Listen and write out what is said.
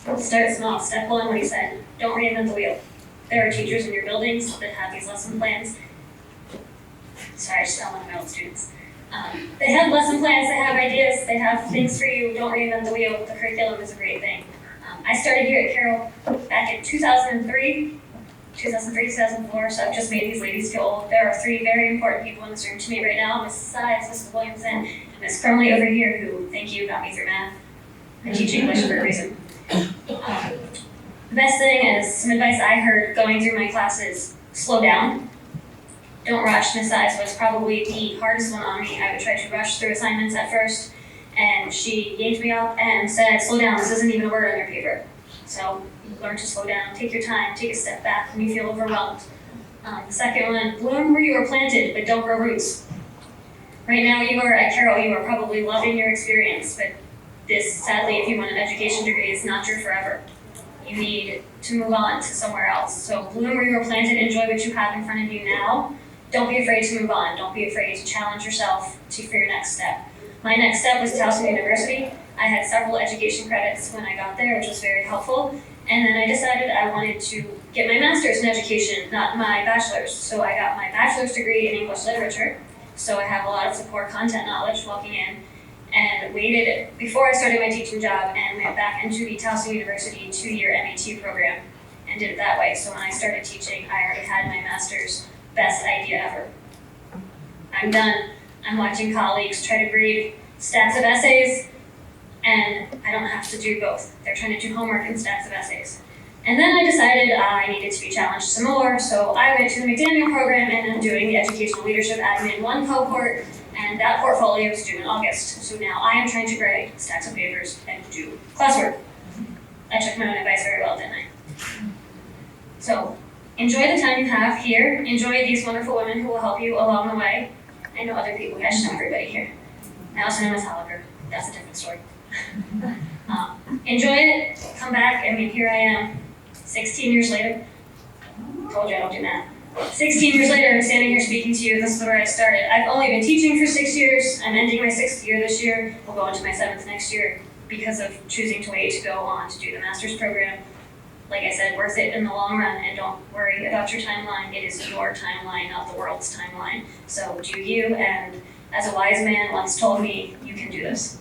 Start small. Step one, what he said, don't reinvent the wheel. There are teachers in your buildings that have these lesson plans. Sorry, I just don't want to know students. They have lesson plans, they have ideas, they have things for you. Don't reinvent the wheel. The curriculum is a great thing. I started here at Carroll back in 2003, 2004, so I've just made these ladies feel old. There are three very important people in this room to me right now, Mrs. Sides, Mrs. Williamson, and Ms. Crumley over here, who, thank you, got me through math. I teach English for a reason. The best thing is, some advice I heard going through my classes, slow down. Don't rush. Ms. Sides was probably the hardest one on me. I would try to rush through assignments at first, and she yanked me up and said, slow down, this isn't even a word on your paper. So learn to slow down, take your time, take a step back when you feel overwhelmed. The second one, bloom where you are planted, but don't grow roots. Right now you are at Carroll, you are probably loving your experience, but this, sadly, if you want an education degree, is not your forever. You need to move on to somewhere else. So bloom where you are planted, enjoy what you have in front of you now. Don't be afraid to move on. Don't be afraid to challenge yourself for your next step. My next step was Towson University. I had several education credits when I got there, which was very helpful. And then I decided I wanted to get my master's in education, not my bachelor's. So I got my bachelor's degree in English literature. So I have a lot of support content knowledge walking in, and waited before I started my teaching job and went back into the Towson University 2-year MAT program and did it that way. So when I started teaching, I already had my master's. Best idea ever. I'm done. I'm watching colleagues try to grade stacks of essays, and I don't have to do both. They're trying to do homework and stacks of essays. And then I decided I needed to be challenged some more, so I went to the McDaniel program and I'm doing the Educational Leadership Admin 1 cohort, and that portfolio is due in August. So now I am trying to grade stacks of papers and do classwork. I took my own advice very well, didn't I? So, enjoy the time you have here. Enjoy these wonderful women who will help you along the way. I know other people. I just know everybody here. I also know Ms. Holliger. That's a different story. Enjoy it. Come back. I mean, here I am, 16 years later. Told you I don't do math. 16 years later, I'm standing here speaking to you. This is where I started. I've only been teaching for 6 years. I'm ending my 6th year this year. We'll go into my 7th next year because of choosing to wait to go on to do the master's program. Like I said, worth it in the long run, and don't worry about your timeline. It is your timeline, not the world's timeline. So do you, and as a wise man once told me, you can do this.